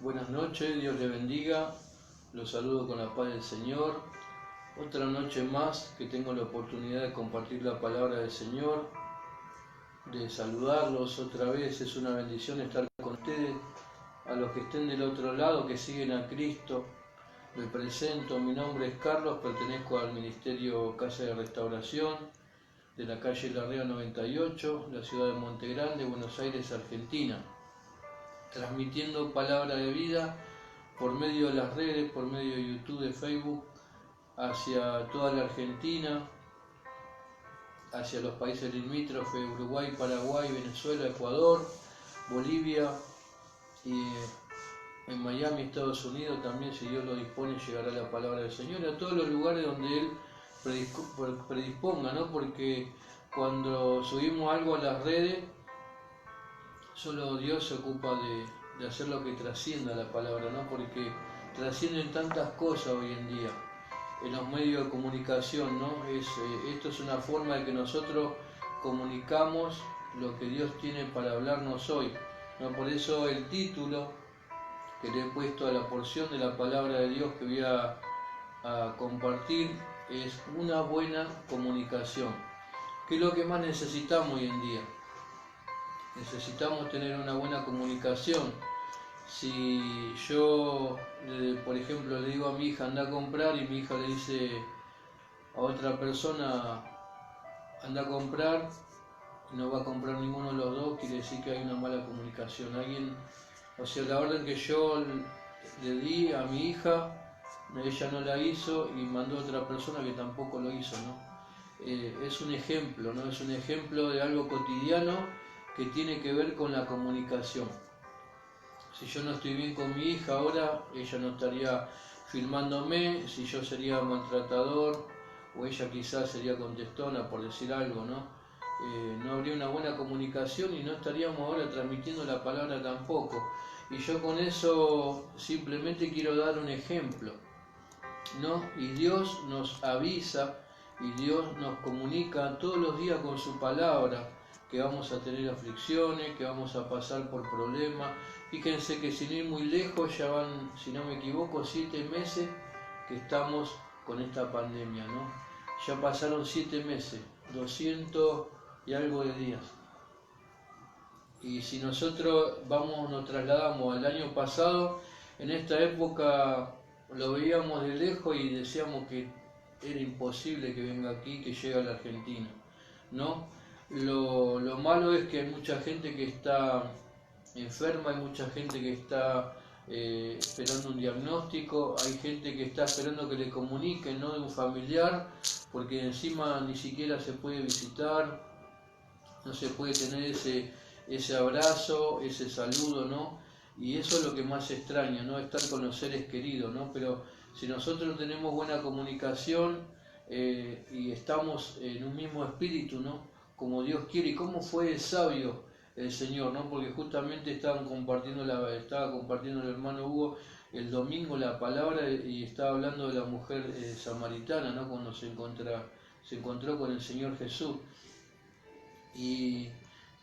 Buenas noches, Dios les bendiga, los saludo con la paz del Señor. Otra noche más que tengo la oportunidad de compartir la palabra del Señor, de saludarlos otra vez. Es una bendición estar con ustedes. A los que estén del otro lado, que siguen a Cristo, me presento. Mi nombre es Carlos, pertenezco al Ministerio Casa de Restauración de la calle Larrea 98, la ciudad de Monte Grande, Buenos Aires, Argentina, transmitiendo palabra de vida por medio de las redes, por medio de YouTube, de Facebook, hacia toda la Argentina, hacia los países limítrofes, Uruguay, Paraguay, Venezuela, Ecuador, Bolivia, y en Miami, Estados Unidos también, si Dios lo dispone, llegará la palabra del Señor, a todos los lugares donde Él predisponga, ¿no? Porque cuando subimos algo a las redes, solo Dios se ocupa de hacer lo que trascienda la palabra, ¿no? Porque trascienden tantas cosas hoy en día en los medios de comunicación, ¿no? Esto es una forma de que nosotros comunicamos lo que Dios tiene para hablarnos hoy, ¿no? Por eso el título que le he puesto a la porción de la palabra de Dios que voy a compartir es una buena comunicación. ¿Qué es lo que más necesitamos hoy en día? Necesitamos tener una buena comunicación. Si yo, por ejemplo, le digo a mi hija anda a comprar y mi hija le dice a otra persona anda a comprar y no va a comprar ninguno de los dos, quiere decir que hay una mala comunicación. O sea, la orden que yo le di a mi hija, ella no la hizo y mandó a otra persona que tampoco lo hizo, ¿no? Es un ejemplo, ¿no? Es un ejemplo de algo cotidiano que tiene que ver con la comunicación. Si yo no estoy bien con mi hija ahora, ella no estaría filmándome, si yo sería maltratador o ella quizás sería contestona, por decir algo, ¿no? No habría una buena comunicación y no estaríamos ahora transmitiendo la palabra tampoco. Y yo con eso simplemente quiero dar un ejemplo, ¿no? Y Dios nos avisa y Dios nos comunica todos los días con su palabra que vamos a tener aflicciones, que vamos a pasar por problemas. Fíjense que sin ir muy lejos ya van, si no me equivoco, 7 meses que estamos con esta pandemia, ¿no? Ya pasaron 7 meses, 200 y algo de días. Y si nosotros nos trasladamos al año pasado, en esta época lo veíamos de lejos y decíamos que era imposible que venga aquí, que llegue a la Argentina, ¿no? Lo malo es que hay mucha gente que está enferma, hay mucha gente que está esperando un diagnóstico, hay gente que está esperando que le comuniquen, ¿no? De un familiar, porque encima ni siquiera se puede visitar, no se puede tener ese abrazo, ese saludo, ¿no? Y eso es lo que más extraña, ¿no? Estar con los seres queridos, ¿no? Pero si nosotros tenemos buena comunicación y estamos en un mismo espíritu, ¿no? Como Dios quiere, y cómo fue sabio el Señor, ¿no? Porque justamente estaba compartiendo el hermano Hugo el domingo la palabra y estaba hablando de la mujer samaritana, ¿no? Cuando se encontró con el Señor Jesús. Y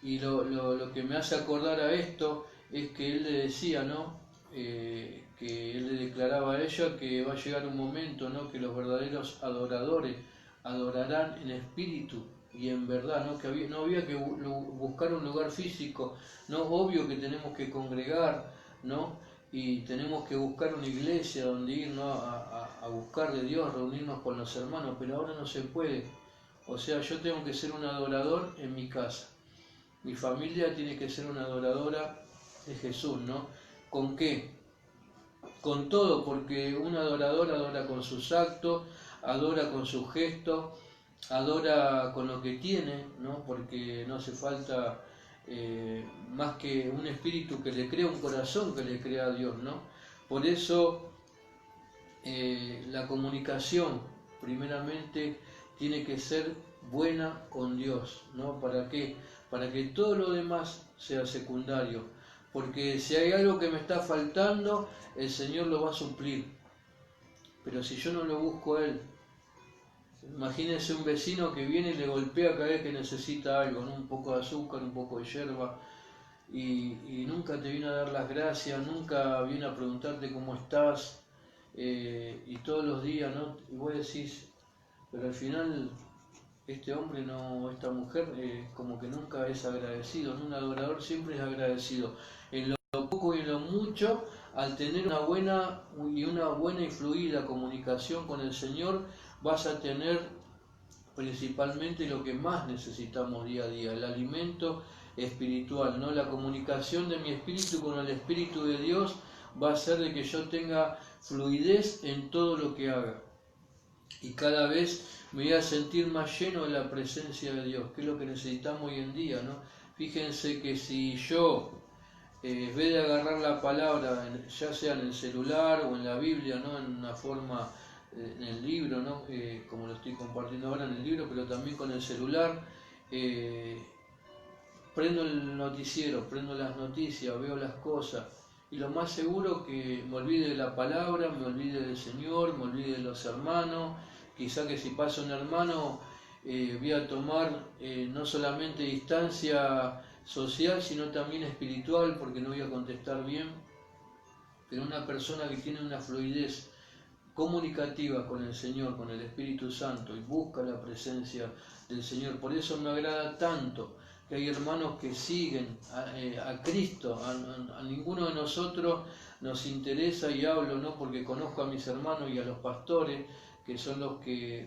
lo que me hace acordar a esto es que él le decía, ¿no? Que él le declaraba a ella que va a llegar un momento, ¿no? Que los verdaderos adoradores adorarán en espíritu y en verdad, ¿no? Que no había que buscar un lugar físico, ¿no? Obvio que tenemos que congregar, ¿no? Y tenemos que buscar una iglesia donde ir, ¿no? a buscar de Dios, reunirnos con los hermanos, pero ahora no se puede. O sea, yo tengo que ser un adorador en mi casa. Mi familia tiene que ser una adoradora de Jesús, ¿no? ¿Con qué? Con todo, porque un adorador adora con sus actos, adora con sus gestos, adora con lo que tiene, ¿no? Porque no hace falta más que un espíritu que le crea, un corazón que le crea a Dios, ¿no? Por eso la comunicación, primeramente, tiene que ser buena con Dios, ¿no? ¿Para qué? Para que todo lo demás sea secundario. Porque si hay algo que me está faltando, el Señor lo va a suplir. Pero si yo no lo busco a Él, imagínense un vecino que viene y le golpea cada vez que necesita algo, ¿no? Un poco de azúcar, un poco de yerba, y nunca te viene a dar las gracias, nunca viene a preguntarte cómo estás, y todos los días, ¿no? Y vos decís, pero al final este hombre no, esta mujer como que nunca es agradecido, ¿no? Un adorador siempre es agradecido. En lo poco y en lo mucho, al tener una buena y fluida comunicación con el Señor, vas a tener principalmente lo que más necesitamos día a día, el alimento espiritual, ¿no? La comunicación de mi espíritu con el Espíritu de Dios va a hacer de que yo tenga fluidez en todo lo que haga. Y cada vez me voy a sentir más lleno de la presencia de Dios, que es lo que necesitamos hoy en día, ¿no? Fíjense que si yo, en vez de agarrar la palabra, ya sea en el celular o en la Biblia, ¿no? En una forma, en el libro, ¿no? Como lo estoy compartiendo ahora en el libro, pero también con el celular, prendo el noticiero, prendo las noticias, veo las cosas, y lo más seguro que me olvide de la palabra, me olvide del Señor, me olvide de los hermanos. Quizá que si pasa un hermano, voy a tomar no solamente distancia social, sino también espiritual, porque no voy a contestar bien. Pero una persona que tiene una fluidez comunicativa con el Señor, con el Espíritu Santo, y busca la presencia del Señor, por eso me agrada tanto que hay hermanos que siguen a Cristo. A ninguno de nosotros nos interesa, y hablo, ¿no? Porque conozco a mis hermanos y a los pastores, que son los que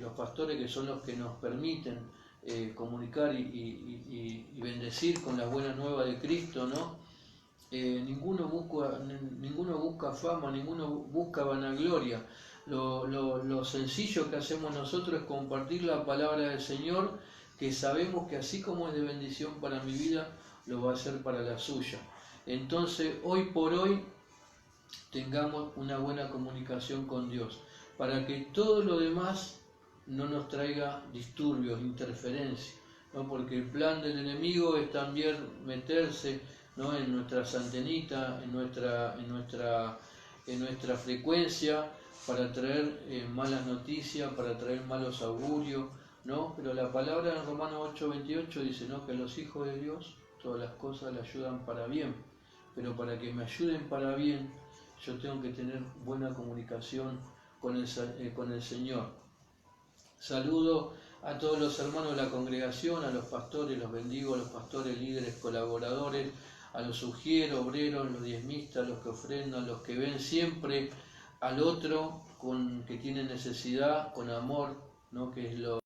nos permiten comunicar y bendecir con las buenas nuevas de Cristo, ¿no? Ninguno busca fama, ninguno busca vanagloria. Lo sencillo que hacemos nosotros es compartir la palabra del Señor, que sabemos que así como es de bendición para mi vida, lo va a hacer para la suya. Entonces, hoy por hoy, tengamos una buena comunicación con Dios, para que todo lo demás no nos traiga disturbios, interferencias, ¿no? Porque el plan del enemigo es también meterse, ¿no? En nuestras antenitas, en nuestra frecuencia, para traer malas noticias, para traer malos augurios, ¿no? Pero la palabra en Romanos 8:28 dice, ¿no? Que a los hijos de Dios todas las cosas le ayudan para bien, pero para que me ayuden para bien, yo tengo que tener buena comunicación con el Señor. Saludo a todos los hermanos de la congregación, a los pastores, los bendigo, a los pastores, líderes, colaboradores, a los ujieros, obreros, los diezmistas, los que ofrendan, los que ven siempre al otro que tiene necesidad, con amor, ¿no? Que es lo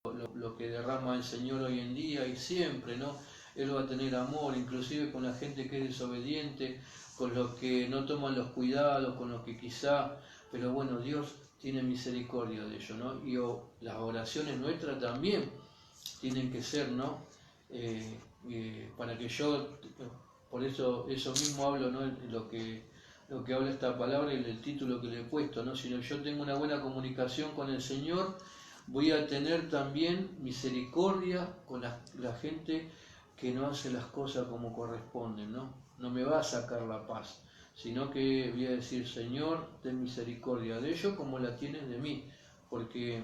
que derrama el Señor hoy en día y siempre, ¿no? Él va a tener amor, inclusive con la gente que es desobediente, con los que no toman los cuidados, con los que quizá, pero bueno, Dios tiene misericordia de ellos, ¿no? Y las oraciones nuestras también tienen que ser, ¿no? Para que yo, por eso mismo hablo, ¿no? Lo que habla esta palabra y el título que le he puesto, ¿no? Si yo tengo una buena comunicación con el Señor, voy a tener también misericordia con la gente que no hace las cosas como corresponden, ¿no? No me va a sacar la paz, sino que voy a decir, Señor, ten misericordia de ellos como la tienes de mí, porque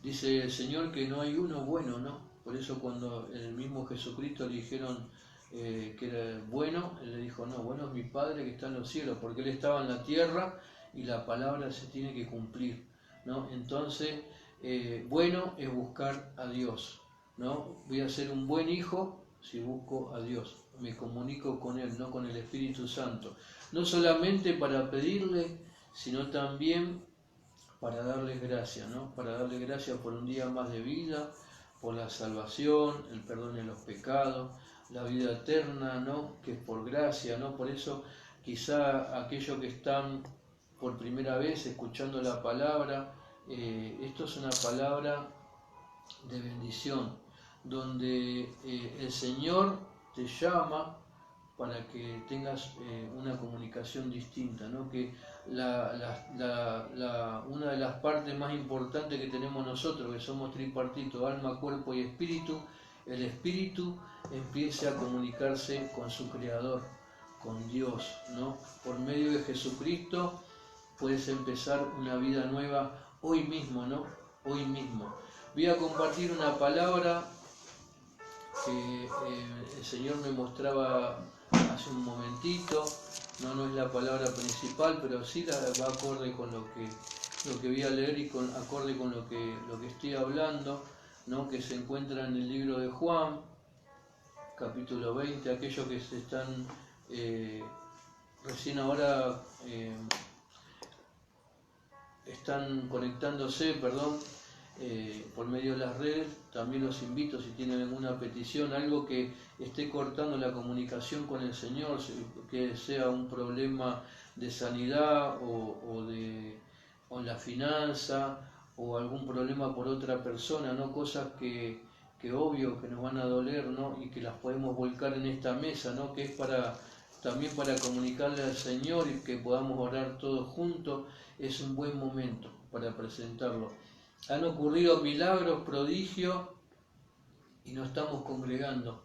dice el Señor que no hay uno bueno, ¿no? Por eso cuando el mismo Jesucristo le dijeron que era bueno, él le dijo, no, bueno es mi Padre que está en los cielos, porque él estaba en la tierra y la palabra se tiene que cumplir, ¿no? Entonces, bueno es buscar a Dios, ¿no? Voy a ser un buen hijo si busco a Dios, me comunico con Él, no con el Espíritu Santo, no solamente para pedirle, sino también para darle gracias, ¿no? Para darle gracias por un día más de vida, por la salvación, el perdón de los pecados, la vida eterna, ¿no? Que es por gracia, ¿no? Por eso quizá aquellos que están por primera vez escuchando la palabra, esto es una palabra de bendición, donde el Señor te llama para que tengas una comunicación distinta, ¿no? Que una de las partes más importantes que tenemos nosotros, que somos tripartito, alma, cuerpo y espíritu, el espíritu empiece a comunicarse con su Creador, con Dios, ¿no? Por medio de Jesucristo puedes empezar una vida nueva hoy mismo, ¿no? Hoy mismo. Voy a compartir una palabra que el Señor me mostraba hace un momentito. No es la palabra principal, pero sí va acorde con lo que voy a leer y acorde con lo que estoy hablando, ¿no? Que se encuentra en el libro de Juan, capítulo 20, aquellos que se están recién ahora están conectándose, por medio de las redes. También los invito, si tienen alguna petición, algo que esté cortando la comunicación con el Señor, que sea un problema de sanidad o en la finanza, o algún problema por otra persona, ¿no? Cosas que obvio que nos van a doler, ¿no? Y que las podemos volcar en esta mesa, ¿no? Que es también para comunicarle al Señor y que podamos orar todos juntos. Es un buen momento para presentarlo. Han ocurrido milagros, prodigios, y nos estamos congregando,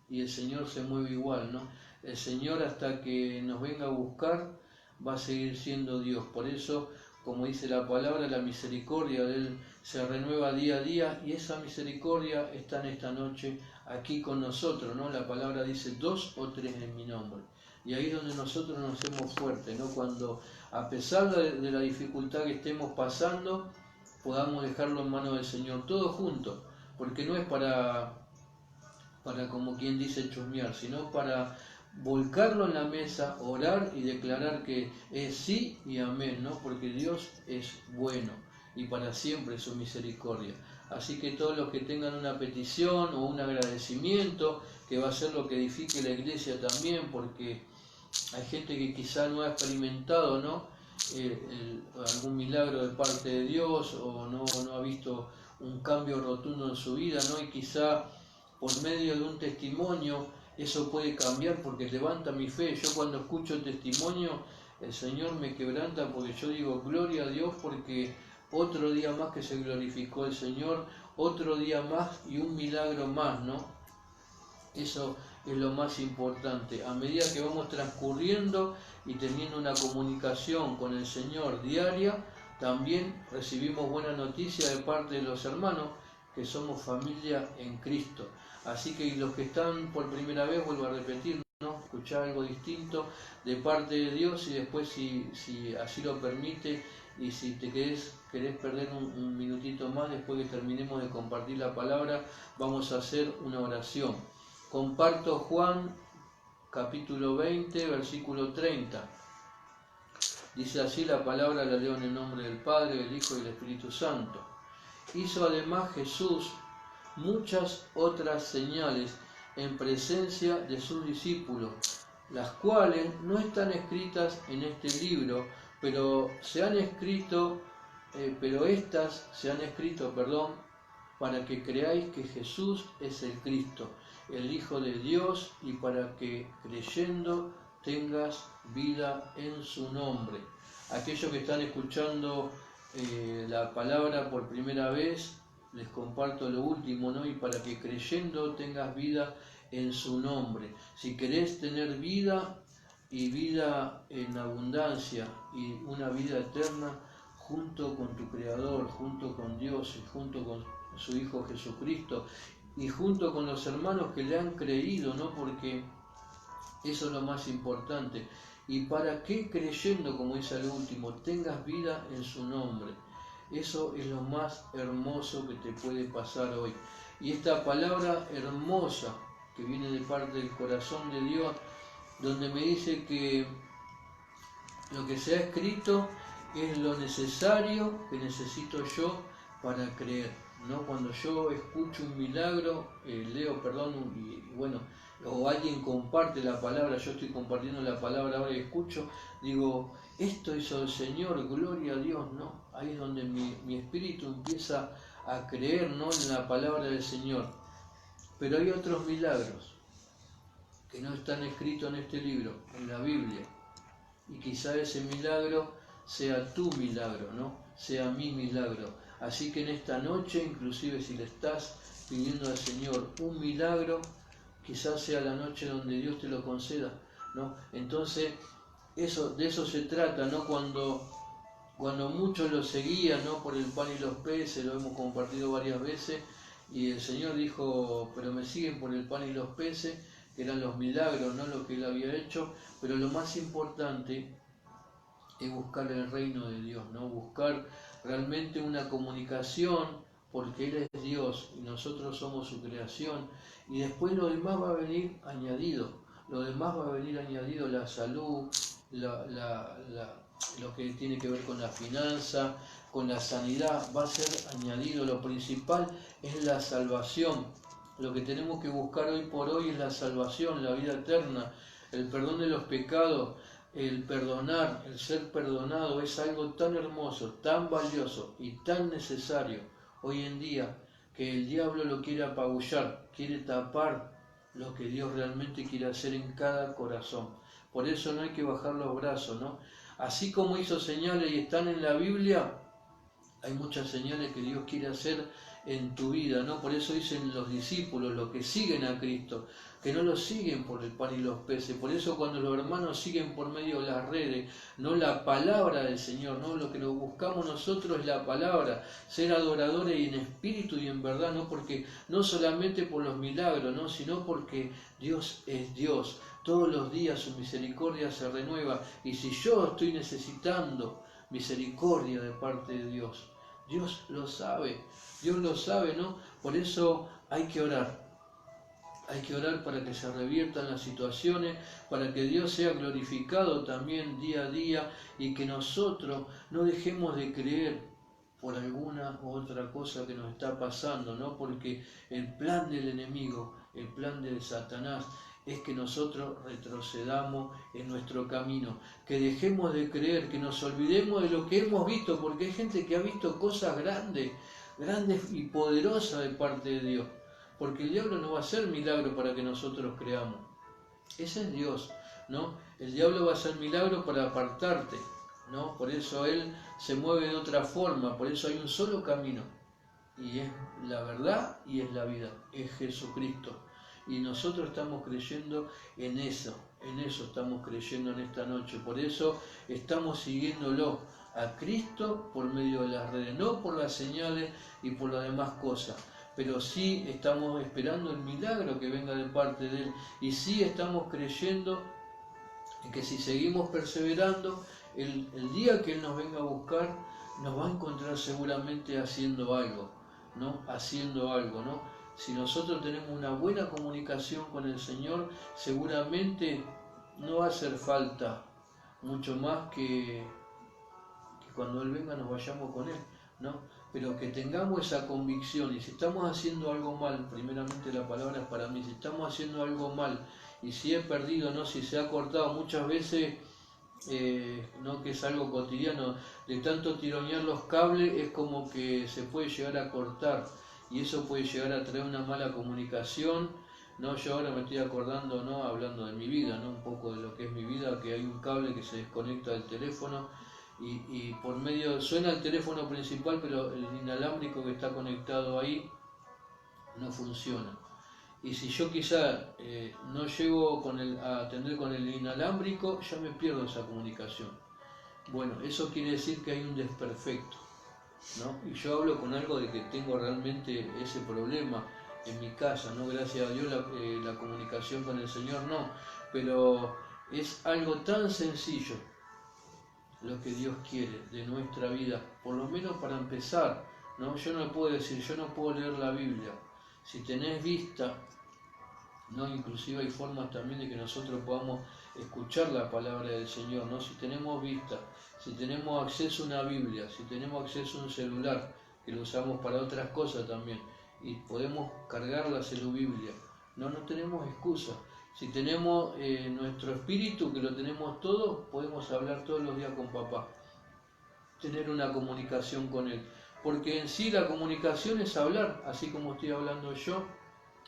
y el Señor se mueve igual, ¿no? El Señor, hasta que nos venga a buscar, va a seguir siendo Dios. Por eso, como dice la palabra, la misericordia de Él se renueva día a día, y esa misericordia está en esta noche aquí con nosotros, ¿no? La palabra dice 2 o 3 en mi nombre, y ahí es donde nosotros nos hacemos fuertes, ¿no? Cuando, a pesar de la dificultad que estemos pasando, podamos dejarlo en manos del Señor, todos juntos, porque no es para como quien dice chusmear, sino para volcarlo en la mesa, orar y declarar que es sí y amén, ¿no? Porque Dios es bueno y para siempre su misericordia. Así que todos los que tengan una petición o un agradecimiento, que va a ser lo que edifique la iglesia también, porque hay gente que quizá no ha experimentado, ¿no? Algún milagro de parte de Dios, o no ha visto un cambio rotundo en su vida, ¿no? Y quizá por medio de un testimonio eso puede cambiar, porque levanta mi fe. Yo cuando escucho el testimonio, el Señor me quebranta, porque yo digo gloria a Dios, porque otro día más que se glorificó el Señor, otro día más y un milagro más, ¿no? Eso es lo más importante. A medida que vamos transcurriendo y teniendo una comunicación con el Señor diaria, también recibimos buena noticia de parte de los hermanos, que somos familia en Cristo. Así que los que están por primera vez, vuelvo a repetir, ¿no? Escuchar algo distinto de parte de Dios, y después, si así lo permite, y si te querés perder un minutito más después que terminemos de compartir la palabra, vamos a hacer una oración. Comparto Juan capítulo 20, versículo 30. Dice así la palabra, la leo en el nombre del Padre, del Hijo y del Espíritu Santo. Hizo además Jesús muchas otras señales en presencia de sus discípulos, las cuales no están escritas en este libro, pero estas se han escrito, para que creáis que Jesús es el Cristo, el Hijo de Dios, y para que creyendo tengas vida en su nombre. Aquellos que están escuchando la palabra por primera vez, les comparto lo último, ¿no? Y para que creyendo tengas vida en su nombre. Si querés tener vida, y vida en abundancia, y una vida eterna junto con tu Creador, junto con Dios, y junto con su Hijo Jesucristo, y junto con los hermanos que le han creído, ¿no? Porque eso es lo más importante. Y para que creyendo, como dice el último, tengas vida en su nombre. Eso es lo más hermoso que te puede pasar hoy. Y esta palabra hermosa que viene de parte del corazón de Dios, donde me dice que lo que se ha escrito es lo necesario que necesito yo para creer, ¿no? Cuando yo escucho un milagro, leo, o alguien comparte la palabra, yo estoy compartiendo la palabra ahora y escucho, digo, esto hizo el Señor, gloria a Dios, ¿no? Ahí es donde mi espíritu empieza a creer, ¿no? En la palabra del Señor. Pero hay otros milagros que no están escritos en este libro, en la Biblia, y quizá ese milagro sea tu milagro, ¿no? Sea mi milagro. Así que en esta noche, inclusive si le estás pidiendo al Señor un milagro, quizás sea la noche donde Dios te lo conceda, ¿no? Entonces, de eso se trata, ¿no? Cuando muchos lo seguían, ¿no? Por el pan y los peces, lo hemos compartido varias veces, Y el Señor dijo, pero me siguen por el pan y los peces, que eran los milagros, no lo que Él había hecho, pero lo más importante es buscar el reino de Dios, ¿no? Buscar realmente una comunicación, porque Él es Dios y nosotros somos su creación, y después lo demás va a venir añadido, lo demás va a venir añadido, la salud, lo que tiene que ver con la finanza, con la sanidad, va a ser añadido. Lo principal es la salvación. Lo que tenemos que buscar hoy por hoy es la salvación, la vida eterna, el perdón de los pecados. El perdonar, el ser perdonado es algo tan hermoso, tan valioso y tan necesario hoy en día, que el diablo lo quiere apabullar, quiere tapar lo que Dios realmente quiere hacer en cada corazón. Por eso no hay que bajar los brazos, ¿no? Así como hizo señales y están en la Biblia, hay muchas señales que Dios quiere hacer en tu vida, ¿no? Por eso dicen los discípulos, los que siguen a Cristo, que no lo siguen por el pan y los peces. Por eso cuando los hermanos siguen por medio de las redes, no la palabra del Señor, ¿no? Lo que nos buscamos nosotros es la palabra, ser adoradores y en espíritu y en verdad, ¿no? Porque no solamente por los milagros, ¿no? Sino porque Dios es Dios. Todos los días su misericordia se renueva. Y si yo estoy necesitando misericordia de parte de Dios, Dios lo sabe, ¿no? Por eso hay que orar para que se reviertan las situaciones, para que Dios sea glorificado también día a día y que nosotros no dejemos de creer por alguna u otra cosa que nos está pasando, ¿no? Porque el plan del enemigo, el plan de Satanás, es que nosotros retrocedamos en nuestro camino, que dejemos de creer, que nos olvidemos de lo que hemos visto, porque hay gente que ha visto cosas grandes y poderosas de parte de Dios, porque el diablo no va a hacer milagro para que nosotros creamos. Ese es Dios, ¿no? El diablo va a hacer milagro para apartarte, ¿no? Por eso él se mueve de otra forma, por eso hay un solo camino, y es la verdad y es la vida, es Jesucristo. Y nosotros estamos creyendo en eso estamos creyendo en esta noche. Por eso estamos siguiéndolo a Cristo por medio de las redes, no por las señales y por las demás cosas. Pero sí estamos esperando el milagro que venga de parte de Él. Y sí estamos creyendo en que si seguimos perseverando, el día que Él nos venga a buscar, nos va a encontrar seguramente haciendo algo, ¿no? Si nosotros tenemos una buena comunicación con el Señor, seguramente no va a hacer falta mucho más que cuando Él venga nos vayamos con Él, ¿no? Pero que tengamos esa convicción, y si estamos haciendo algo mal, primeramente la palabra es para mí, si estamos haciendo algo mal, y si he perdido, ¿no? Si se ha cortado muchas veces, no, que es algo cotidiano, de tanto tironear los cables es como que se puede llegar a cortar, y eso puede llegar a traer una mala comunicación, ¿no? Yo ahora me estoy acordando, ¿no? Hablando de mi vida, ¿no? Un poco de lo que es mi vida, que hay un cable que se desconecta del teléfono, y por medio, suena el teléfono principal, pero el inalámbrico que está conectado ahí no funciona. Y si yo quizá no llego a atender con el inalámbrico, ya me pierdo esa comunicación. Bueno, eso quiere decir que hay un desperfecto, ¿no? Y yo hablo con algo de que tengo realmente ese problema en mi casa, ¿no? Gracias a Dios la comunicación con el Señor no, pero es algo tan sencillo lo que Dios quiere de nuestra vida, por lo menos para empezar, ¿no? Yo no puedo decir, yo no puedo leer la Biblia. Si tenés vista, ¿no? Inclusive hay formas también de que nosotros podamos escuchar la palabra del Señor, ¿no? Si tenemos vista, si tenemos acceso a una Biblia, si tenemos acceso a un celular, que lo usamos para otras cosas también, y podemos cargar la Biblia, no tenemos excusa. Si tenemos nuestro espíritu, que lo tenemos todo, podemos hablar todos los días con papá, tener una comunicación con él, porque en sí la comunicación es hablar, así como estoy hablando yo.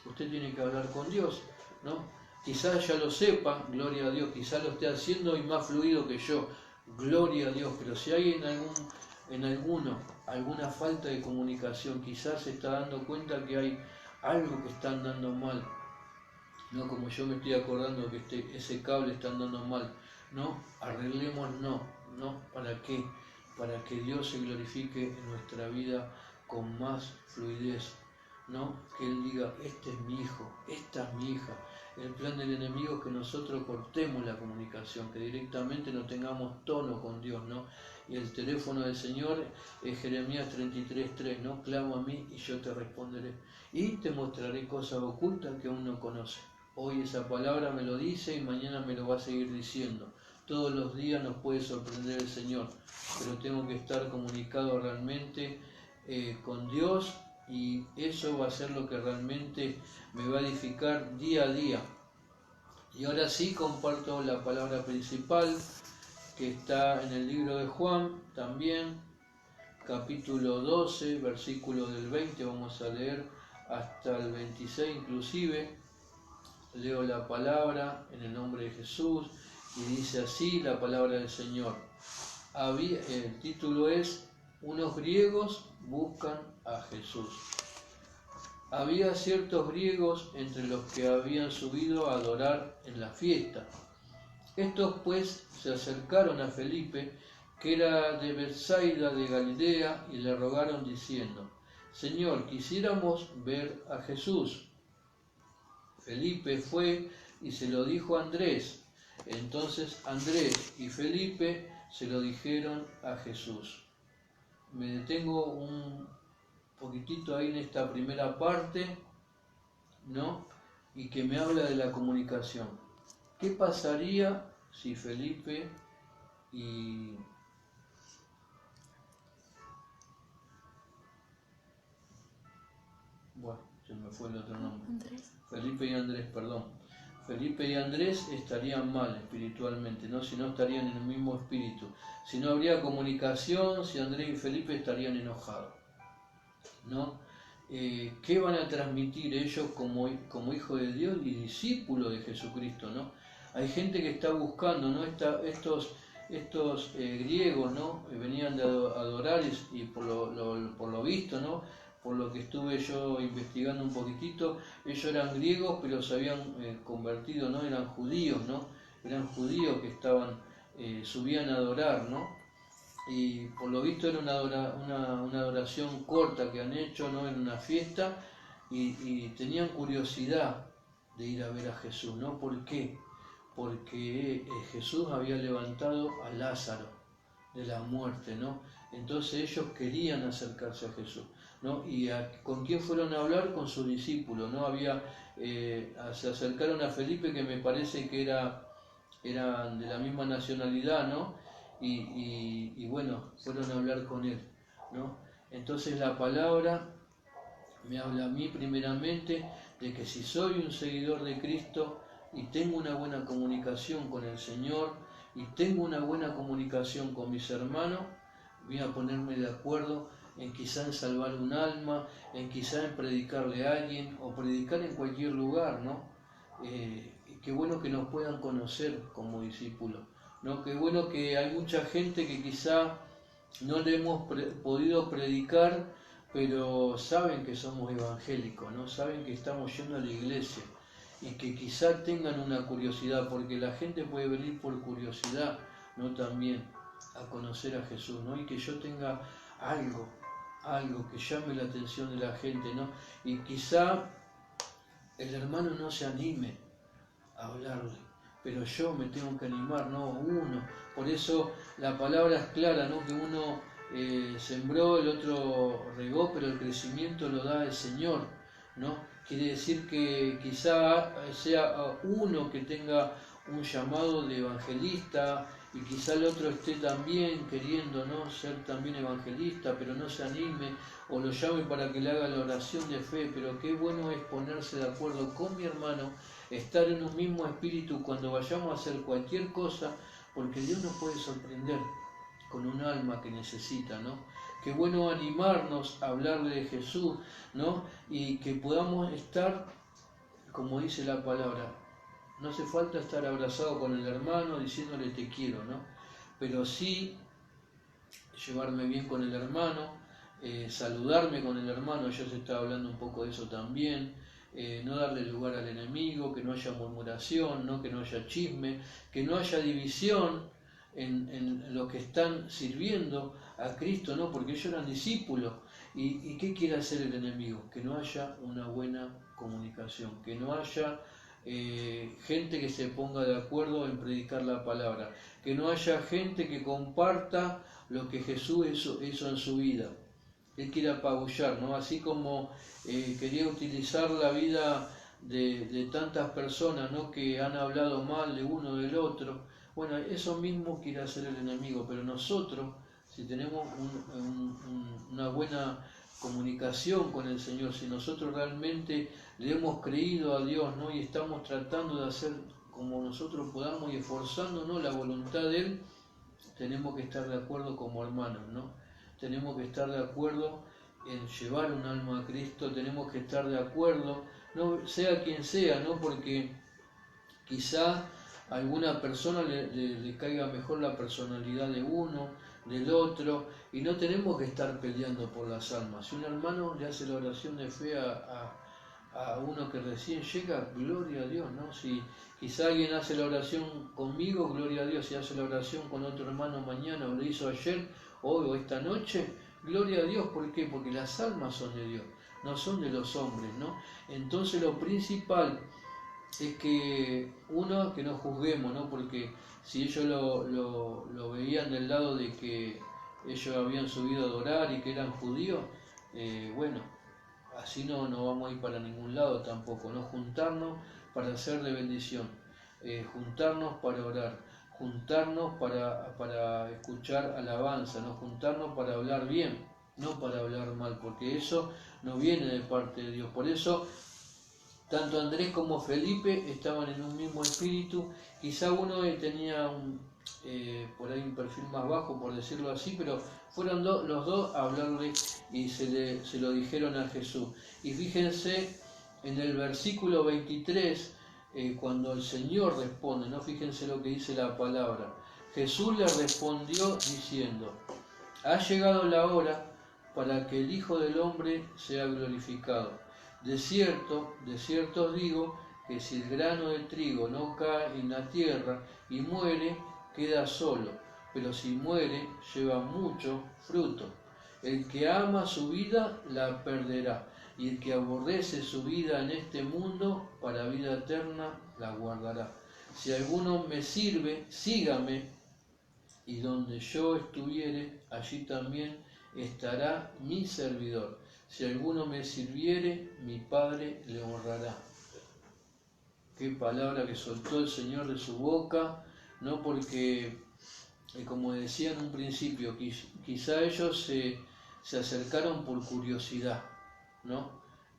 Usted tiene que hablar con Dios, ¿no? Quizás ya lo sepa, gloria a Dios, quizás lo esté haciendo y más fluido que yo, gloria a Dios, pero si hay alguna falta de comunicación, quizás se está dando cuenta que hay algo que está andando mal, ¿no? Como yo me estoy acordando que ese cable está andando mal, ¿no? Arreglémoslo, ¿no? ¿Para qué? Para que Dios se glorifique en nuestra vida con más fluidez, ¿no? Que él diga, este es mi hijo, esta es mi hija. El plan del enemigo es que nosotros cortemos la comunicación, que directamente no tengamos tono con Dios, ¿no? Y el teléfono del Señor es Jeremías 33:3, ¿no? Clama a mí y yo te responderé. Y te mostraré cosas ocultas que aún no conoces. Hoy esa palabra me lo dice y mañana me lo va a seguir diciendo. Todos los días nos puede sorprender el Señor, pero tengo que estar comunicado realmente con Dios, y eso va a ser lo que realmente me va a edificar día a día. Y ahora sí comparto la palabra principal, que está en el libro de Juan, también, capítulo 12, versículo del 20, vamos a leer hasta el 26 inclusive. Leo la palabra en el nombre de Jesús, y dice así la palabra del Señor. El título es Unos griegos buscan a Jesús. Había ciertos griegos entre los que habían subido a adorar en la fiesta. Estos pues se acercaron a Felipe, que era de Betsaida de Galilea, y le rogaron diciendo: Señor, quisiéramos ver a Jesús. Felipe fue y se lo dijo a Andrés. Entonces Andrés y Felipe se lo dijeron a Jesús. Me detengo un poquitito ahí en esta primera parte, ¿no? Y que me habla de la comunicación. ¿Qué pasaría si Felipe y bueno, se me fue el otro nombre. Andrés. Felipe y Andrés, perdón. Felipe y Andrés estarían mal espiritualmente, ¿no? Si no estarían en el mismo espíritu. Si no habría comunicación, si Andrés y Felipe estarían enojados, ¿no? ¿Qué van a transmitir ellos como hijos de Dios y discípulos de Jesucristo, ¿no? Hay gente que está buscando, ¿no? Estos griegos, ¿no? Venían de adorar y por lo visto, ¿no? Por lo que estuve yo investigando un poquitito, ellos eran griegos pero se habían convertido, ¿no? Eran judíos, ¿no? Eran judíos que subían a adorar, ¿no? Y por lo visto era una adoración corta que han hecho, ¿no? En una fiesta, y tenían curiosidad de ir a ver a Jesús, ¿no? ¿Por qué? Porque Jesús había levantado a Lázaro de la muerte, ¿no? Entonces ellos querían acercarse a Jesús, ¿no? ¿Y con quién fueron a hablar? Con sus discípulos, ¿no? Se acercaron a Felipe, que me parece que eran de la misma nacionalidad, ¿no? Y bueno, fueron a hablar con él, ¿no? Entonces la palabra me habla a mí primeramente de que si soy un seguidor de Cristo y tengo una buena comunicación con el Señor y tengo una buena comunicación con mis hermanos, voy a ponerme de acuerdo en quizá en salvar un alma, en quizá en predicarle a alguien o predicar en cualquier lugar, ¿no? Qué bueno que nos puedan conocer como discípulos, ¿no? Qué bueno que hay mucha gente que quizá no le hemos podido predicar, pero saben que somos evangélicos, ¿no? Saben que estamos yendo a la iglesia y que quizá tengan una curiosidad, porque la gente puede venir por curiosidad, ¿no? También a conocer a Jesús, ¿no? Y que yo tenga algo que llame la atención de la gente, ¿no? Y quizá el hermano no se anime a hablarle, pero yo me tengo que animar, ¿no? Uno. Por eso la palabra es clara, ¿no? Que uno sembró, el otro regó, pero el crecimiento lo da el Señor, ¿no? Quiere decir que quizá sea uno que tenga un llamado de evangelista y quizá el otro esté también queriendo, ¿no? Ser también evangelista, pero no se anime, o lo llame para que le haga la oración de fe. Pero qué bueno es ponerse de acuerdo con mi hermano, estar en un mismo espíritu cuando vayamos a hacer cualquier cosa, porque Dios nos puede sorprender con un alma que necesita, ¿no? Qué bueno animarnos a hablarle de Jesús, ¿no? Y que podamos estar, como dice la palabra, no hace falta estar abrazado con el hermano diciéndole te quiero, ¿no? Pero sí llevarme bien con el hermano, saludarme con el hermano. Ya se está hablando un poco de eso también. No darle lugar al enemigo, que no haya murmuración, ¿no? Que no haya chisme, que no haya división, en los que están sirviendo a Cristo, ¿no? Porque ellos eran discípulos. ¿Y qué quiere hacer el enemigo? Que no haya una buena comunicación, que no haya gente que se ponga de acuerdo en predicar la palabra, que no haya gente que comparta lo que Jesús hizo en su vida. Él quiere apabullar, ¿no? Así como quería utilizar la vida de tantas personas, ¿no? Que han hablado mal de uno del otro. Bueno, eso mismo quiere hacer el enemigo, pero nosotros, si tenemos una buena comunicación con el Señor, si nosotros realmente le hemos creído a Dios, ¿no? Y estamos tratando de hacer como nosotros podamos y esforzándonos la voluntad de Él, tenemos que estar de acuerdo como hermanos, ¿no? Tenemos que estar de acuerdo en llevar un alma a Cristo, tenemos que estar de acuerdo, no sea quien sea, ¿no? Porque quizá a alguna persona le caiga mejor la personalidad de uno, del otro, y no tenemos que estar peleando por las almas. Si un hermano le hace la oración de fe a uno que recién llega, gloria a Dios, ¿no? Si quizá alguien hace la oración conmigo, gloria a Dios. Si hace la oración con otro hermano mañana, o lo hizo ayer, hoy o esta noche, gloria a Dios. ¿Por qué? Porque las almas son de Dios, no son de los hombres, ¿no? Entonces lo principal es que uno, que no juzguemos, ¿no? Porque si ellos lo veían del lado de que ellos habían subido a adorar y que eran judíos, bueno, así no vamos a ir para ningún lado tampoco, ¿no? Juntarnos para ser de bendición, juntarnos para orar, juntarnos para escuchar alabanza, ¿no? Juntarnos para hablar bien, no para hablar mal, porque eso no viene de parte de Dios. Por eso tanto Andrés como Felipe estaban en un mismo espíritu. Quizá uno tenía por ahí un perfil más bajo, por decirlo así, pero fueron los dos a hablarle y se lo dijeron a Jesús. Y fíjense en el versículo 23, cuando el Señor responde, ¿no? Fíjense lo que dice la palabra. Jesús le respondió diciendo: ha llegado la hora para que el Hijo del Hombre sea glorificado. De cierto os digo que si el grano de trigo no cae en la tierra y muere, queda solo, pero si muere, lleva mucho fruto. El que ama su vida la perderá, y el que aborrece su vida en este mundo, para vida eterna la guardará. Si alguno me sirve, sígame, y donde yo estuviere, allí también estará mi servidor. Si alguno me sirviere, mi Padre le honrará. Qué palabra que soltó el Señor de su boca, ¿no? Porque, como decía en un principio, quizá ellos se acercaron por curiosidad, ¿no?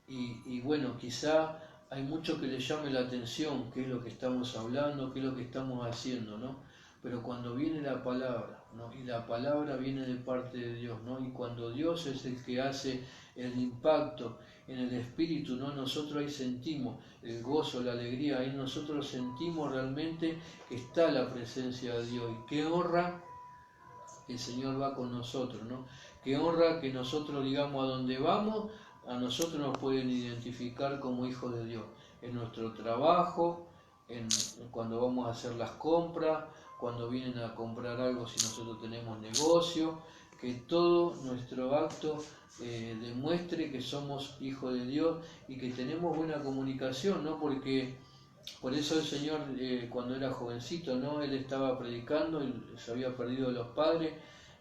Y bueno, quizá hay mucho que les llame la atención, qué es lo que estamos hablando, qué es lo que estamos haciendo, ¿no? Pero cuando viene la palabra, ¿no? Y la palabra viene de parte de Dios, ¿no? Y cuando Dios es el que hace el impacto en el espíritu, ¿no? Nosotros ahí sentimos el gozo, la alegría, ahí nosotros sentimos realmente que está la presencia de Dios. Y qué honra que el Señor va con nosotros, ¿no? Qué honra que nosotros, digamos, a donde vamos, a nosotros nos pueden identificar como hijos de Dios. En nuestro trabajo, cuando vamos a hacer las compras, cuando vienen a comprar algo, si nosotros tenemos negocio, que todo nuestro acto demuestre que somos hijos de Dios y que tenemos buena comunicación, ¿no? Porque por eso el Señor, cuando era jovencito, ¿no? Él estaba predicando y se había perdido a los padres,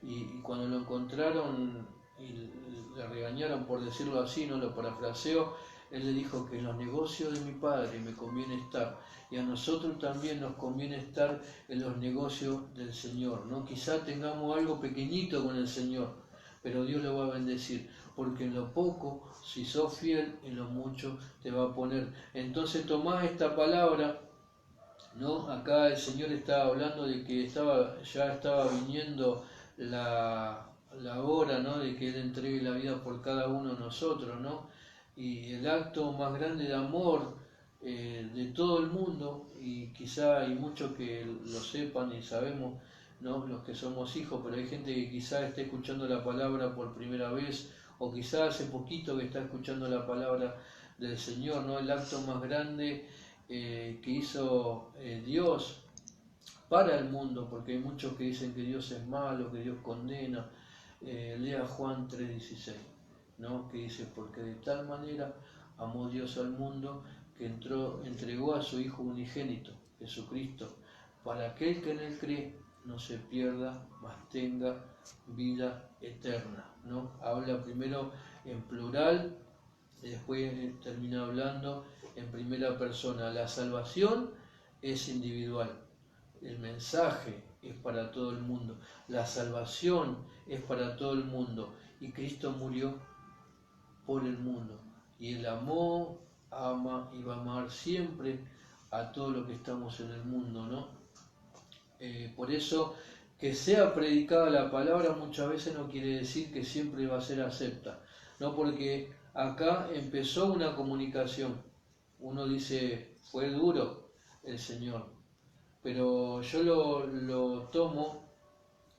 y cuando lo encontraron y le regañaron, por decirlo así, no lo parafraseo, él le dijo que en los negocios de mi Padre me conviene estar, y a nosotros también nos conviene estar en los negocios del Señor, ¿no? Quizá tengamos algo pequeñito con el Señor, pero Dios lo va a bendecir, porque en lo poco, si sos fiel, en lo mucho te va a poner. Entonces tomás esta palabra, ¿no? Acá el Señor estaba hablando de que ya estaba viniendo la hora, ¿no? De que Él entregue la vida por cada uno de nosotros, ¿no? Y el acto más grande de amor de todo el mundo, y quizá hay muchos que lo sepan y sabemos, ¿no? Los que somos hijos, pero hay gente que quizá esté escuchando la palabra por primera vez, o quizá hace poquito que está escuchando la palabra del Señor, ¿no? El acto más grande que hizo Dios para el mundo, porque hay muchos que dicen que Dios es malo, que Dios condena. Lea Juan 3:16, ¿no? Que dice, porque de tal manera amó Dios al mundo que entregó a su Hijo unigénito, Jesucristo, para aquel que en él cree no se pierda, mas tenga vida eterna, ¿no? Habla primero en plural y después termina hablando en primera persona. La salvación es individual, el mensaje es para todo el mundo, la salvación es para todo el mundo, y Cristo murió por el mundo, y Él amó, ama y va a amar siempre a todo lo que estamos en el mundo, ¿no? Por eso, que sea predicada la palabra muchas veces no quiere decir que siempre va a ser acepta, ¿no? Porque acá empezó una comunicación. Uno dice, fue duro el Señor, pero yo lo tomo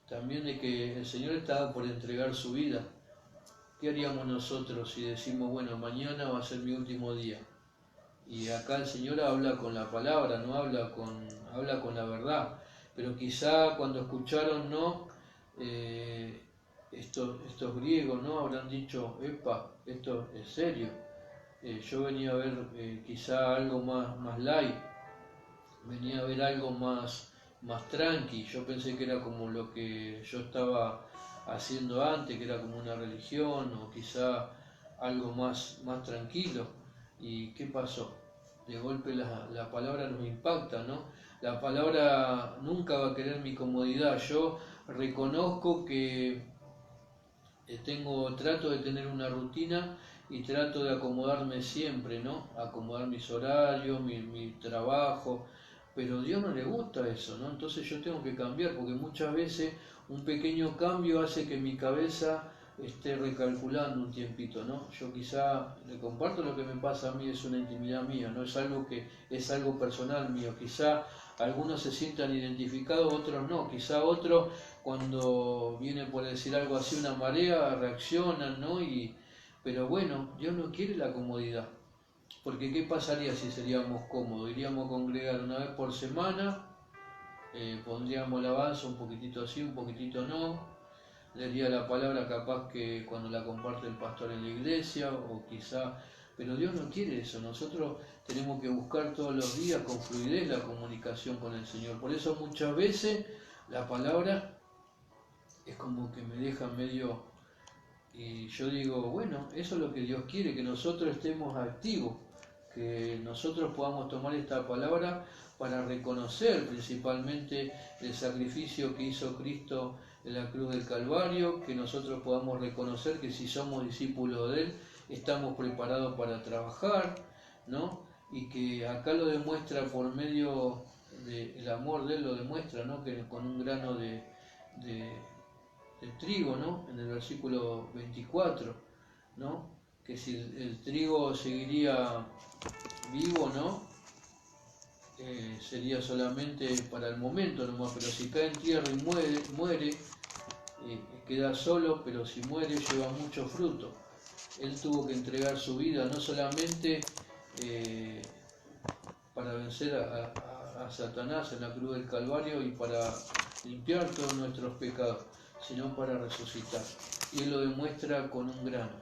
también de que el Señor estaba por entregar su vida. ¿Qué haríamos nosotros si decimos, bueno, mañana va a ser mi último día? Y acá el Señor habla con la palabra, no habla con la verdad. Pero quizá cuando escucharon, ¿no? Estos griegos, ¿no? Habrán dicho, epa, esto es serio. Yo venía a ver quizá algo más light, venía a ver algo más tranqui. Yo pensé que era como lo que yo estaba haciendo antes, que era como una religión o quizá algo más tranquilo. ¿Y qué pasó? De golpe la palabra nos impacta, ¿no? La palabra nunca va a querer mi comodidad. Yo reconozco que trato de tener una rutina y trato de acomodarme siempre, ¿no? Acomodar mis horarios, mi trabajo, pero a Dios no le gusta eso, ¿no? Entonces yo tengo que cambiar, porque muchas veces un pequeño cambio hace que mi cabeza esté recalculando un tiempito, ¿no? Yo quizá le comparto lo que me pasa a mí, es una intimidad mía, no es algo que es algo personal mío. Quizá algunos se sientan identificados, otros no. Quizá otros, cuando viene por decir algo así una marea, reaccionan, ¿no? Pero bueno, Dios no quiere la comodidad. Porque ¿qué pasaría si seríamos cómodos? Iríamos a congregar una vez por semana, pondríamos alabanza un poquitito así, un poquitito no, leería la palabra capaz que cuando la comparte el pastor en la iglesia, o quizá, pero Dios no quiere eso. Nosotros tenemos que buscar todos los días con fluidez la comunicación con el Señor. Por eso muchas veces la palabra es como que me deja medio, y yo digo, bueno, eso es lo que Dios quiere, que nosotros estemos activos, que nosotros podamos tomar esta palabra para reconocer principalmente el sacrificio que hizo Cristo en la cruz del Calvario, que nosotros podamos reconocer que si somos discípulos de Él, estamos preparados para trabajar, ¿no? Y que acá lo demuestra por medio del amor de Él, lo demuestra, ¿no? Que con un grano de trigo, ¿no? En el versículo 24, ¿no? Que si el trigo seguiría vivo, ¿no? Sería solamente para el momento nomás, pero si cae en tierra y muere, queda solo, pero si muere lleva mucho fruto. Él tuvo que entregar su vida no solamente para vencer a Satanás en la cruz del Calvario y para limpiar todos nuestros pecados, sino para resucitar. Y Él lo demuestra con un grano,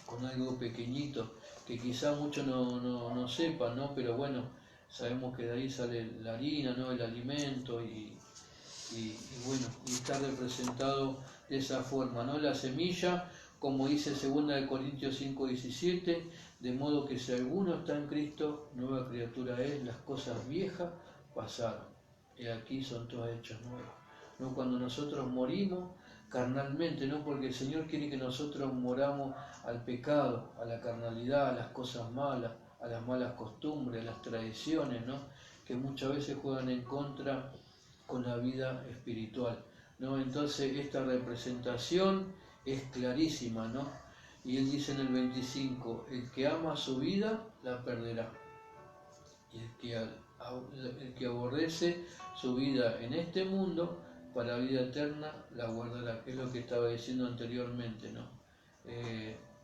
con algo pequeñito, que quizá muchos no sepan, ¿no? Pero bueno, sabemos que de ahí sale la harina, ¿no? El alimento y bueno, y está representado de esa forma, ¿no? La semilla, como dice 2 Corintios 5:17, de modo que si alguno está en Cristo, nueva criatura es, las cosas viejas pasaron, y aquí son todas hechas nuevas, ¿no? Cuando nosotros morimos carnalmente, ¿no? Porque el Señor quiere que nosotros moramos al pecado, a la carnalidad, a las cosas malas, a las malas costumbres, a las tradiciones, ¿no? Que muchas veces juegan en contra con la vida espiritual, ¿no? Entonces esta representación es clarísima, ¿no? Y Él dice en el 25, el que ama su vida la perderá, y el que aborrece su vida en este mundo, para vida eterna la guardará, que es lo que estaba diciendo anteriormente, ¿no?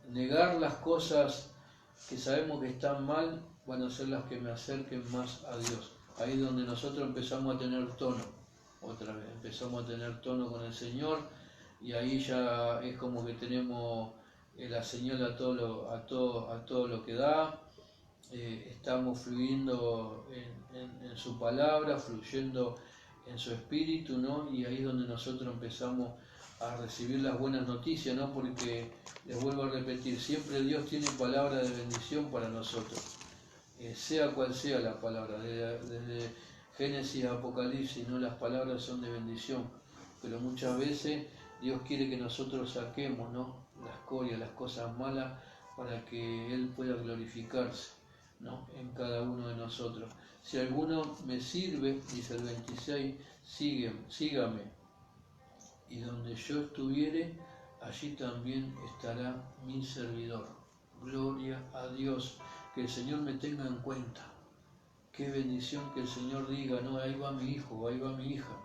Negar las cosas que sabemos que están mal van a ser las que me acerquen más a Dios. ahí es donde nosotros empezamos a tener tono, otra vez, empezamos a tener tono con el Señor, y ahí ya es como que tenemos la señal a todo lo que da. Estamos fluyendo en su palabra, fluyendo en su espíritu, ¿no? Y ahí es donde nosotros empezamos a recibir las buenas noticias, ¿no? Porque, les vuelvo a repetir, siempre Dios tiene palabra de bendición para nosotros, sea cual sea la palabra, desde Génesis a Apocalipsis, ¿no? Las palabras son de bendición, pero muchas veces Dios quiere que nosotros saquemos, ¿no? La escoria, las cosas malas, para que Él pueda glorificarse, ¿no? En cada uno de nosotros. Si alguno me sirve, dice el 26, sígame, y donde yo estuviere, allí también estará mi servidor. Gloria a Dios, que el Señor me tenga en cuenta. Qué bendición que el Señor diga, no, ahí va mi hijo, ahí va mi hija.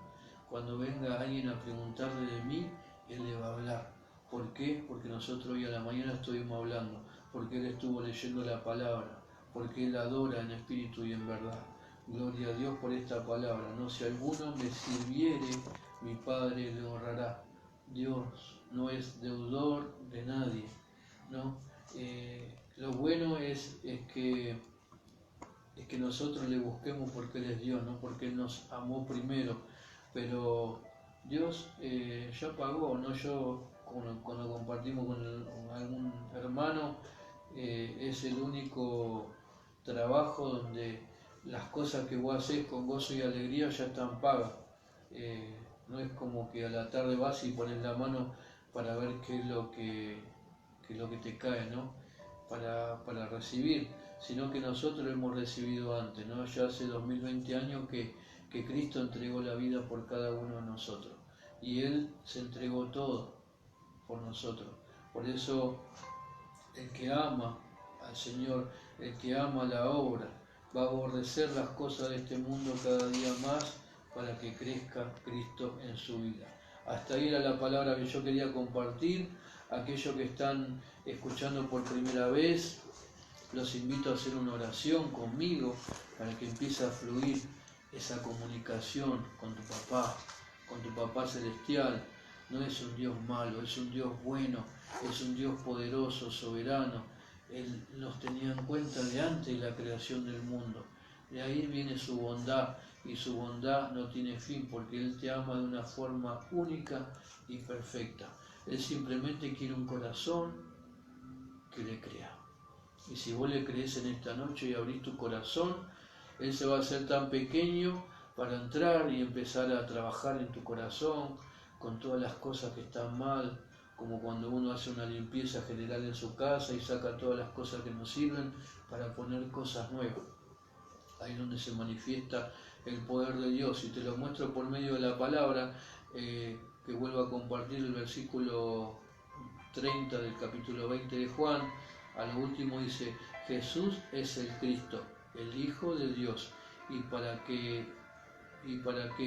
Cuando venga alguien a preguntarle de mí, Él le va a hablar. ¿Por qué? Porque nosotros hoy a la mañana estuvimos hablando, porque Él estuvo leyendo la palabra, porque Él adora en espíritu y en verdad. Gloria a Dios por esta palabra, ¿no? Si alguno me sirviere, mi Padre le honrará. Dios no es deudor de nadie, ¿no? Lo bueno es que nosotros le busquemos porque Él es Dios, no porque Él nos amó primero, pero Dios ya pagó, ¿no? Yo cuando compartimos con algún hermano, es el único trabajo donde las cosas que vos haces con gozo y alegría ya están pagas. No es como que a la tarde vas y pones la mano para ver qué es lo que te cae, ¿no? Para recibir, sino que nosotros lo hemos recibido antes, ¿no? Ya hace 2020 años que Cristo entregó la vida por cada uno de nosotros, y Él se entregó todo por nosotros. Por eso el que ama al Señor, el que ama la obra, va a aborrecer las cosas de este mundo cada día más para que crezca Cristo en su vida. Hasta ahí era la palabra que yo quería compartir. Aquellos que están escuchando por primera vez, los invito a hacer una oración conmigo para que empiece a fluir esa comunicación con tu papá celestial. No es un Dios malo, es un Dios bueno, es un Dios poderoso, soberano. Él nos tenía en cuenta de antes de la creación del mundo. De ahí viene su bondad, y su bondad no tiene fin, porque Él te ama de una forma única y perfecta. Él simplemente quiere un corazón que le crea. Y si vos le crees en esta noche y abrís tu corazón, Él se va a hacer tan pequeño para entrar y empezar a trabajar en tu corazón con todas las cosas que están mal, como cuando uno hace una limpieza general en su casa y saca todas las cosas que no sirven para poner cosas nuevas. Ahí es donde se manifiesta el poder de Dios, y te lo muestro por medio de la palabra, que vuelvo a compartir el versículo 30 del capítulo 20 de Juan. A lo último dice: Jesús es el Cristo, el Hijo de Dios, y para que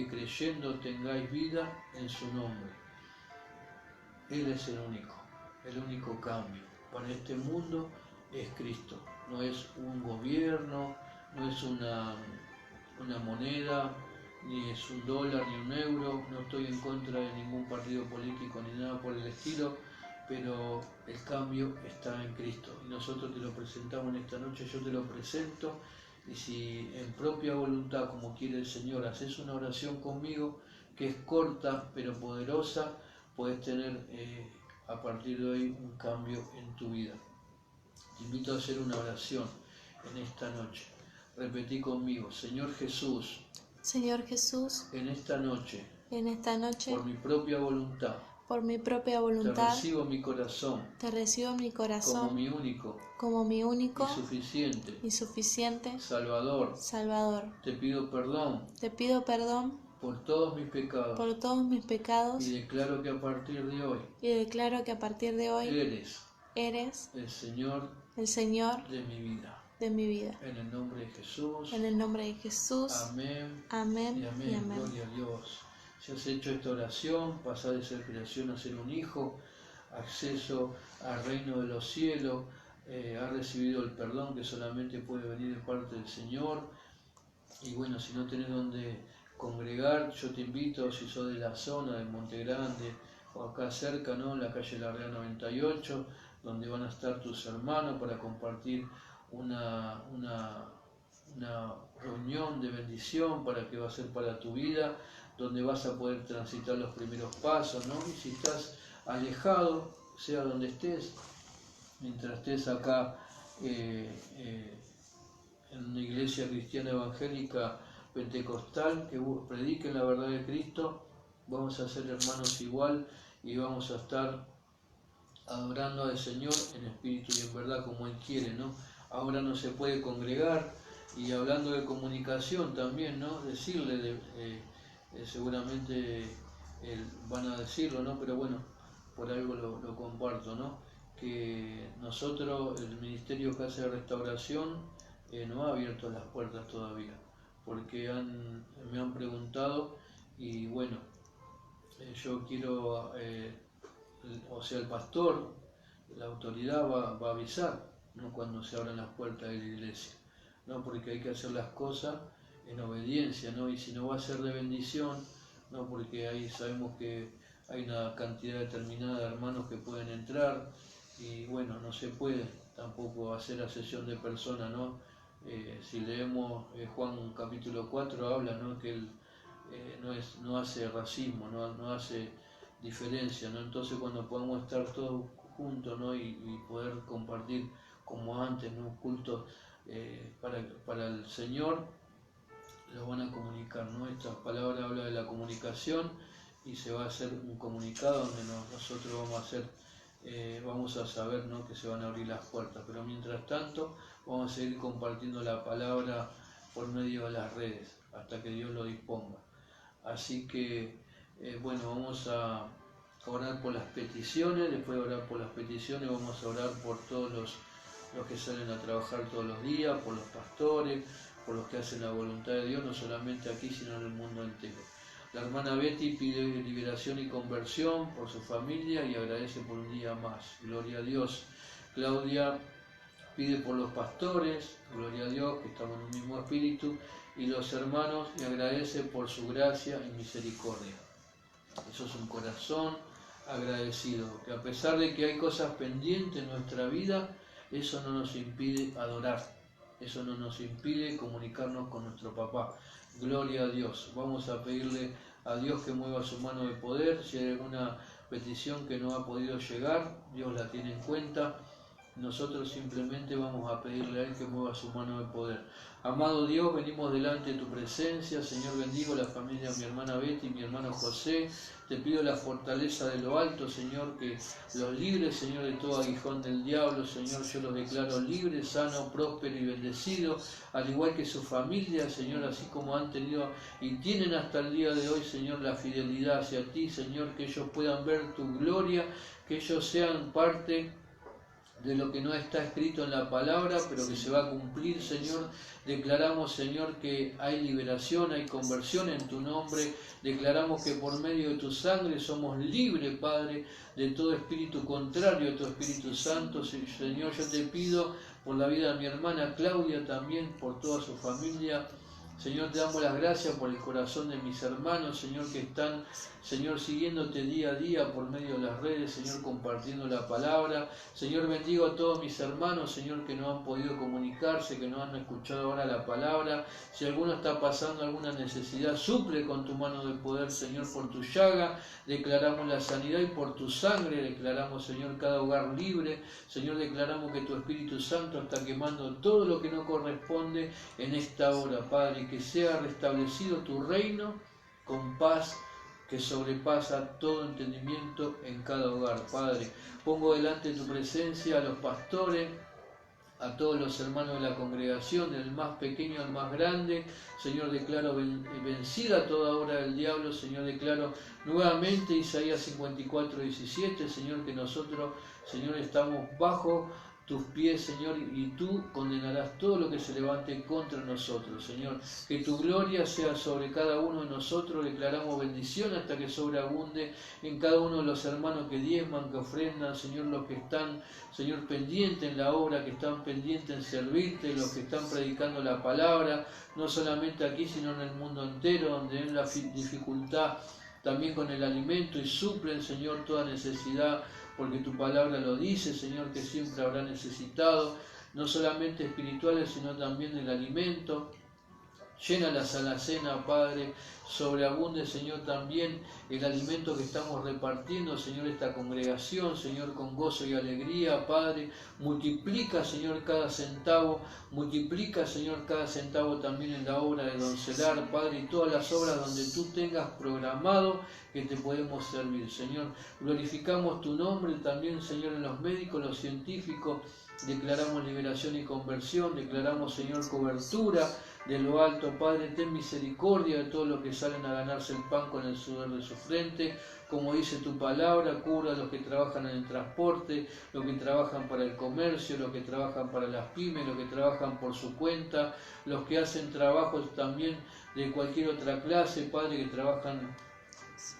creyendo tengáis vida en su nombre. Él es el único cambio para este mundo es Cristo. No es un gobierno, no es una moneda, ni es un dólar, ni un euro. No estoy en contra de ningún partido político ni nada por el estilo, pero el cambio está en Cristo, y nosotros te lo presentamos en esta noche. Yo te lo presento, y si en propia voluntad, como quiere el Señor, haces una oración conmigo que es corta pero poderosa, puedes tener a partir de hoy un cambio en tu vida. Te invito a hacer una oración en esta noche. Repetí conmigo: Señor Jesús, en esta noche, por mi propia voluntad, te recibo mi corazón, como mi único y suficiente Salvador. Te pido perdón por todos mis pecados, y declaro que a partir de hoy eres el Señor de mi vida. En el nombre de Jesús. Amén. Amén Y amén. Gloria a Dios. Si has hecho esta oración, pasar de ser creación a ser un hijo, acceso al reino de los cielos, has recibido el perdón que solamente puede venir de parte del Señor. Y bueno, si no tenés donde congregar, yo te invito, si sos de la zona de Monte Grande o acá cerca, ¿no? En la calle Larrea 98, donde van a estar tus hermanos para compartir una reunión de bendición para que va a ser para tu vida, donde vas a poder transitar los primeros pasos, ¿no? Y si estás alejado, sea donde estés, mientras estés acá en una iglesia cristiana evangélica pentecostal que prediquen la verdad de Cristo, vamos a ser hermanos igual y vamos a estar adorando al Señor en espíritu y en verdad como Él quiere, ¿no? Ahora no se puede congregar, y hablando de comunicación también, ¿no? Decirle, seguramente van a decirlo, ¿no? Pero bueno, por algo lo comparto, ¿no? Que nosotros, el Ministerio Casa de Restauración, no ha abierto las puertas todavía, porque me han preguntado y bueno, yo quiero, o sea, el pastor, la autoridad va a avisar, ¿no? Cuando se abran las puertas de la iglesia, ¿no? Porque hay que hacer las cosas en obediencia, ¿no? Y si no va a ser de bendición, ¿no? Porque ahí sabemos que hay una cantidad determinada de hermanos que pueden entrar y bueno, no se puede tampoco hacer a sesión de personas, ¿no? Si leemos Juan capítulo 4 habla, ¿no? Que él no hace racismo, no hace diferencia, ¿no? Entonces cuando podamos estar todos juntos, ¿no? y poder compartir como antes, ¿no? Cultos para el Señor, lo van a comunicar, ¿no? Esta palabra habla de la comunicación y se va a hacer un comunicado donde nosotros vamos a saber, ¿no? Que se van a abrir las puertas, pero mientras tanto vamos a seguir compartiendo la palabra por medio de las redes hasta que Dios lo disponga. Así que bueno, vamos a orar por las peticiones. Después de orar por las peticiones vamos a orar por todos los que salen a trabajar todos los días, por los pastores, por los que hacen la voluntad de Dios, no solamente aquí sino en el mundo entero. La hermana Betty pide liberación y conversión por su familia y agradece por un día más. Gloria a Dios. Claudia pide por los pastores, gloria a Dios, que estamos en un mismo espíritu, y los hermanos, y agradece por su gracia y misericordia. Eso es un corazón agradecido, que a pesar de que hay cosas pendientes en nuestra vida, eso no nos impide adorar, eso no nos impide comunicarnos con nuestro papá. Gloria a Dios. Vamos a pedirle a Dios que mueva su mano de poder. Si hay alguna petición que no ha podido llegar, Dios la tiene en cuenta. Nosotros simplemente vamos a pedirle a Él que mueva su mano de poder. Amado Dios, venimos delante de tu presencia. Señor, bendigo la familia de mi hermana Betty y mi hermano José. Te pido la fortaleza de lo alto, Señor, que los libres, Señor, de todo aguijón del diablo. Señor, yo los declaro libres, sanos, prósperos y bendecidos, al igual que su familia, Señor, así como han tenido y tienen hasta el día de hoy, Señor, la fidelidad hacia ti, Señor, que ellos puedan ver tu gloria, que ellos sean parte de lo que no está escrito en la palabra, pero que se va a cumplir, Señor. Declaramos, Señor, que hay liberación, hay conversión en tu nombre. Declaramos que por medio de tu sangre somos libres, Padre, de todo espíritu contrario a tu Espíritu Santo. Señor, yo te pido por la vida de mi hermana Claudia, también por toda su familia. Señor, te damos las gracias por el corazón de mis hermanos, Señor, que están, Señor, siguiéndote día a día por medio de las redes, Señor, compartiendo la palabra. Señor, bendigo a todos mis hermanos, Señor, que no han podido comunicarse, que no han escuchado ahora la palabra. Si alguno está pasando alguna necesidad, suple con tu mano de poder, Señor, por tu llaga. Declaramos la sanidad y por tu sangre declaramos, Señor, cada hogar libre. Señor, declaramos que tu Espíritu Santo está quemando todo lo que no corresponde en esta hora, Padre. Que sea restablecido tu reino con paz que sobrepasa todo entendimiento en cada hogar, Padre. Pongo delante de tu presencia a los pastores, a todos los hermanos de la congregación, del más pequeño al más grande. Señor, declaro vencida toda obra del diablo. Señor, declaro nuevamente Isaías 54:17, Señor, que nosotros, Señor, estamos bajo tus pies, Señor, y tú condenarás todo lo que se levante contra nosotros, Señor. Que tu gloria sea sobre cada uno de nosotros, declaramos bendición hasta que sobreabunde en cada uno de los hermanos que diezman, que ofrendan, Señor, los que están, Señor, pendientes en la obra, que están pendientes en servirte, los que están predicando la palabra, no solamente aquí, sino en el mundo entero, donde hay la dificultad también con el alimento y suplen, Señor, toda necesidad, porque tu palabra lo dice, Señor, que siempre habrá necesitado, no solamente espirituales, sino también del alimento. Llena la alacena, Padre, sobreabunde, Señor, también el alimento que estamos repartiendo, Señor, esta congregación, Señor, con gozo y alegría, Padre. Multiplica, Señor, cada centavo, multiplica, Señor, cada centavo también en la obra de Doncelar, Padre, y todas las obras donde tú tengas programado que te podemos servir, Señor. Glorificamos tu nombre también, Señor, en los médicos, los científicos. Declaramos liberación y conversión, declaramos, Señor, cobertura de lo alto. Padre, ten misericordia de todos los que salen a ganarse el pan con el sudor de su frente. Como dice tu palabra, cubra a los que trabajan en el transporte, los que trabajan para el comercio, los que trabajan para las pymes, los que trabajan por su cuenta, los que hacen trabajos también de cualquier otra clase, Padre, que trabajan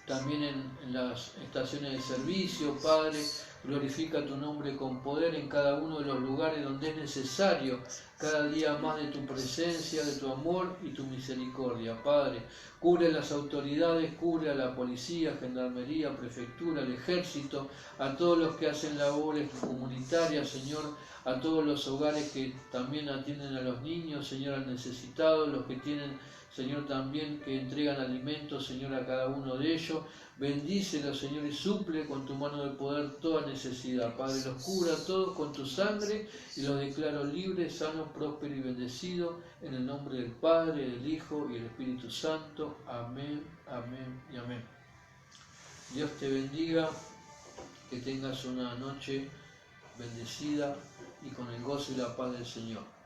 también en las estaciones de servicio, Padre. Glorifica tu nombre con poder en cada uno de los lugares donde es necesario cada día más de tu presencia, de tu amor y tu misericordia, Padre. Cubre las autoridades, cubre a la policía, gendarmería, prefectura, el ejército, a todos los que hacen labores comunitarias, Señor, a todos los hogares que también atienden a los niños, Señor, al necesitado, los que tienen, Señor, también que entregan alimentos, Señor, a cada uno de ellos. Bendícelos, Señor, y suple con tu mano de poder toda necesidad. Padre, los cubra a todos con tu sangre y los declaro libres, sanos, prósperos y bendecidos en el nombre del Padre, del Hijo y del Espíritu Santo. Amén, amén y amén. Dios te bendiga, que tengas una noche bendecida y con el gozo y la paz del Señor.